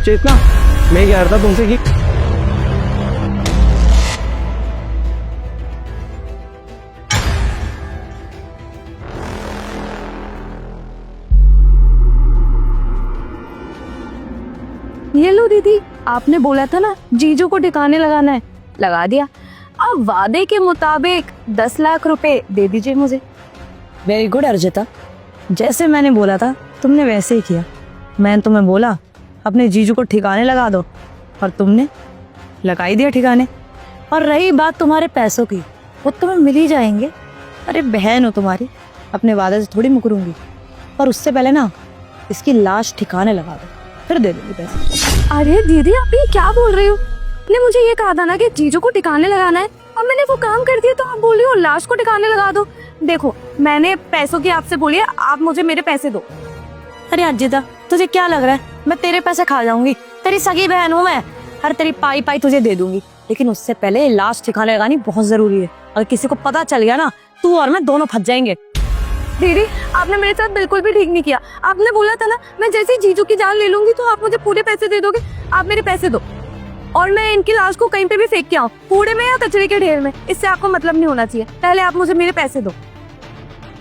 चेतना, मैं कह रहा था तुमसे कि ये लो दीदी, आपने बोला था ना जीजू को ठिकाने लगाना है, लगा दिया। अब वादे के मुताबिक 10 लाख रुपए दे दीजिए मुझे। वेरी गुड अर्जिता, जैसे मैंने बोला था तुमने वैसे ही किया। मैंने तुम्हें बोला अपने जीजू को ठिकाने लगा दो और तुमने लगा ही दिया ठिकाने। और रही बात तुम्हारे पैसों की, वो तुम्हें मिल ही जाएंगे। अरे बहन हो तुम्हारी, अपने वादे से थोड़ी मुकरूंगी। पर उससे पहले ना इसकी लाश ठिकाने लगा दो, फिर दे दूंगी पैसे। अरे दीदी, आप ये क्या बोल रही हो? आपने मुझे ये कहा था ना कि जीजू को ठिकाने लगाना है, और मैंने वो काम कर दिया, तो आप बोल रही हो लाश को ठिकाने लगा दो। देखो, मैंने पैसों की आपसे बोली है, आप मुझे मेरे पैसे दो। अरे अर्जिता, तुझे क्या लग रहा है मैं तेरे पैसे खा जाऊंगी? तेरी सगी बहन हूँ मैं, हर तेरी पाई पाई तुझे दे दूंगी। लेकिन उससे पहले लाश ठिकाने लगानी बहुत जरूरी है। अगर किसी को पता चल गया ना, तू और मैं दोनों फंस जाएंगे। दीदी, आपने मेरे साथ बिल्कुल भी ठीक नहीं किया। आपने बोला था ना मैं जैसे ही जीजू की जान ले लूंगी तो आप मुझे पूरे पैसे दे दोगे। आप मेरे पैसे दो, और मैं इनकी लाश को कहीं पे भी फेंक के आऊँ, कूड़े में या कचरे के ढेर में, इससे आपको मतलब नहीं होना चाहिए। पहले आप मुझे मेरे पैसे दो।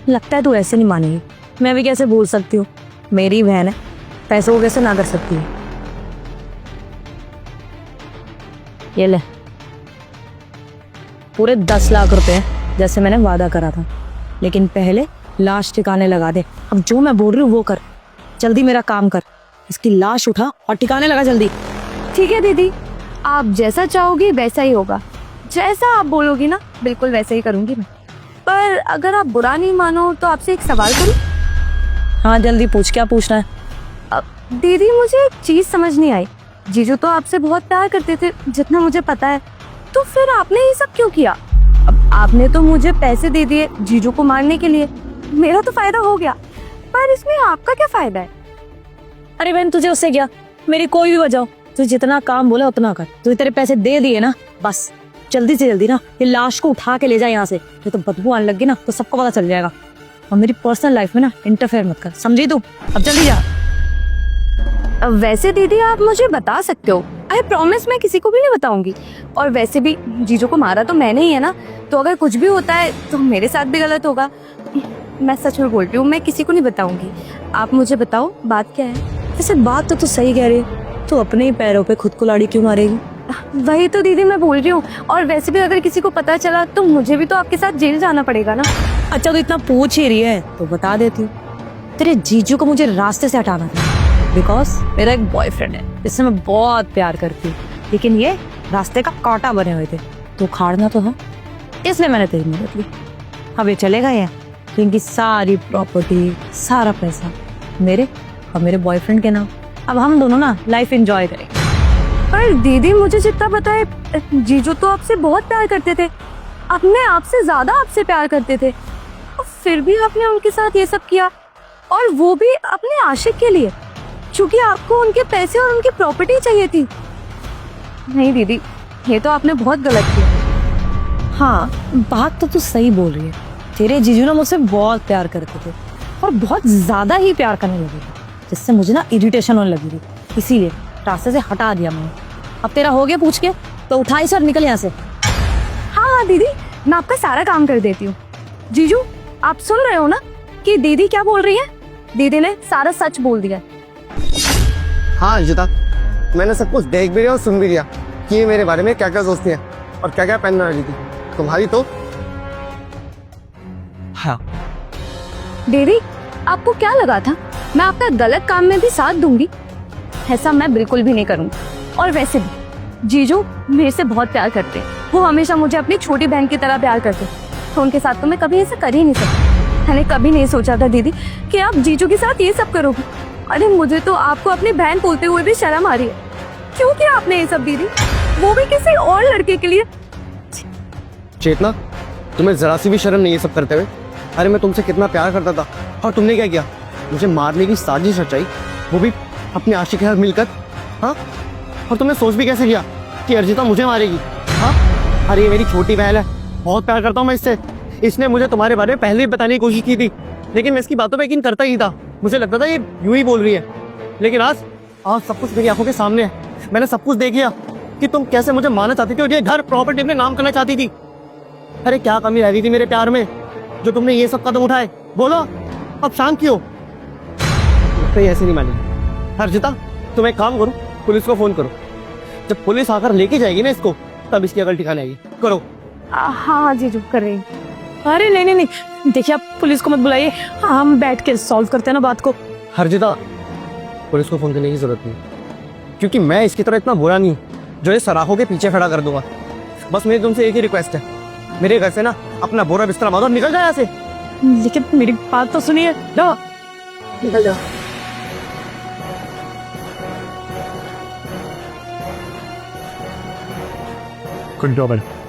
लगता है तू ऐसे नहीं मानेगी। मैं भी कैसे बोल सकती हूँ, मेरी बहन है, पैसों को कैसे ना कर सकती है। ये ले पूरे 10 लाख रुपए जैसे मैंने वादा करा था। लेकिन पहले लाश ठिकाने लगा दे। अब जो मैं बोल रही हूँ वो कर, जल्दी मेरा काम कर। इसकी लाश उठा और ठिकाने लगा जल्दी। ठीक है दीदी, आप जैसा चाहोगी वैसा ही होगा। जैसा आप बोलोगी ना, बिल्कुल वैसा ही करूंगी मैं। पर अगर आप बुरा नहीं मानो तो आपसे एक सवाल करूं? हाँ जल्दी पूछ, क्या पूछना है? दीदी, मुझे एक चीज समझ नहीं आई। जीजू तो आपसे बहुत प्यार करते थे, जितना मुझे पता है, तो फिर आपने ये सब क्यों किया? अब आपने तो मुझे पैसे दे दिए जीजू को मारने के लिए, मेरा तो फायदा हो गया, पर इसमें आपका क्या फायदा है? अरे बहन, तुझे उससे क्या, मेरी कोई भी वजह हो, तुझे जितना काम बोला उतना कर। तुझे तेरे पैसे दे दिए ना, बस जल्दी से जल्दी ना ये लाश को उठा के ले जा यहाँ से। ये तो बदबू आने लगी ना तो सबको पता चल जाएगा। और मेरी पर्सनल लाइफ में ना इंटरफेयर मत कर, समझी तू? अब जल्दी जा। वैसे दीदी, आप मुझे बता सकते हो, आई प्रॉमिस मैं किसी को भी नहीं बताऊंगी। और वैसे भी जीजू को मारा तो मैंने ही है ना, तो अगर कुछ भी होता है तो मेरे साथ भी गलत होगा। मैं सच में बोल रही हूँ, मैं किसी को नहीं बताऊंगी। आप मुझे बताओ बात क्या है? वैसे बात तो तू सही कह रही है, तू अपने ही पैरों पे खुद को लाड़ी क्यों मारेगी? वही तो दीदी मैं बोल रही हूँ। और वैसे भी अगर किसी को पता चला तो मुझे भी तो आपके साथ जेल जाना पड़ेगा ना। अच्छा, तो इतना पूछ ही रही है तो बता देती हूँ। तेरे जीजू को मुझे रास्ते से हटाना था, बिकॉज मेरा एक बॉयफ्रेंड है जिससे मैं बहुत प्यार करती हूँ, लेकिन ये रास्ते का कांटा बने हुए थे। तो उखाड़ना तो है, इसलिए मैंने तेरी मदद ली। अब ये चलेगा ये, तो इनकी सारी प्रॉपर्टी, सारा पैसा मेरे और मेरे बॉयफ्रेंड के नाम। अब हम दोनों ना लाइफ एंजॉय करेंगे। पर दीदी, मुझे जितना पता है जीजू तो आपसे बहुत प्यार करते थे, अपने आप से ज्यादा आपसे प्यार करते थे, और फिर भी आपने उनके साथ ये सब किया, और वो भी अपने आशिक के लिए, क्योंकि आपको उनके पैसे और उनकी प्रॉपर्टी चाहिए थी। नहीं दीदी, ये तो आपने बहुत गलत किया। हाँ, बात तो तू सही बोल रही है। तेरे जीजू ना मुझसे बहुत प्यार करते थे, और बहुत ज्यादा ही प्यार करने लगे थे, जिससे मुझे ना इरिटेशन होने लगी थी। इसीलिए रास्ते से हटा दिया मैंने। अब तेरा हो गया पूछ के, तो उठाई सर, निकल यहाँ से। हाँ दीदी, मैं आपका सारा काम कर देती हूँ। जीजू, आप सुन रहे हो ना कि दीदी क्या बोल रही है? दीदी ने सारा सच बोल दिया। हाँ अर्जिता, मैंने सब कुछ देख भी लिया और सुन भी लिया कि ये मेरे बारे में क्या क्या सोचती है और क्या क्या पहनने वाली थी। तुम्हारी तो हाँ। दीदी, आपको क्या लगा था मैं आपका गलत काम में भी साथ दूंगी? ऐसा मैं बिल्कुल भी नहीं करूंगी। और वैसे भी जीजू मेरे से बहुत प्यार करते हैं, वो हमेशा मुझे अपनी छोटी बहन की तरह प्यार करते हैं, तो उनके साथ तो मैं कभी ऐसा कर ही नहीं सकती। मैंने कभी नहीं सोचा था दीदी कि आप जीजू के साथ ये सब करोगी। अरे मुझे तो आपको अपनी बहन बोलते हुए भी शर्म आ रही है। क्यों किया आपने ये सब दीदी, वो भी किसी और लड़के के लिए? चेतना, तुम्हें जरा सी भी शर्म नहीं है सब करते हुए? अरे मैं तुमसे कितना प्यार करता था, और तुमने क्या किया? मुझे मारने की साजिश रचाई, वो भी अपने आशिक के साथ मिलकर। हाँ, और तुमने सोच भी कैसे किया कि अर्जिता मुझे मारेगी? हाँ, अरे ये मेरी छोटी बहन है, बहुत प्यार करता हूँ मैं इससे। इसने मुझे तुम्हारे बारे में पहले ही बताने की कोशिश की थी, लेकिन मैं इसकी बातों पे यकीन करता ही था। मुझे लगता था ये यूं ही बोल रही है, लेकिन आज आज सब कुछ मेरी आंखों के सामने है। मैंने सब कुछ देख लिया कि तुम कैसे मुझे मारना चाहती थी और ये घर प्रॉपर्टी अपने नाम करना चाहती थी। अरे क्या कमी रह गई थी मेरे प्यार में जो तुमने ये सब कदम उठाए? बोलो, अब शांत क्यों? कहीं ऐसे नहीं मानेगी। हर्षिता, तुम एक काम करो, पुलिस को फोन करो। जब पुलिस आकर लेके जाएगी ना इसको, तब इसकी अकल ठिकाने आएगी। करो। हाँ जीजू कर रही हूँ। अरे नहीं नहीं नहीं, देखिए आप पुलिस को मत बुलाइए, हम बैठ के सॉल्व करते हैं ना बात को। हर्षिता, पुलिस को फोन करने की जरूरत नहीं, क्योंकि मैं इसकी तरह इतना बुरा नहीं हूँ जो ये सराखों के पीछे खड़ा कर दूंगा। बस मेरी तुमसे एक ही रिक्वेस्ट है, मेरे घर से ना अपना बोरा बिस्तरा बांधो और निकल जाए यहाँ से। लेकिन मेरी बात तो सुनिए। जाओ, निकल जाओ। Couldn't do it.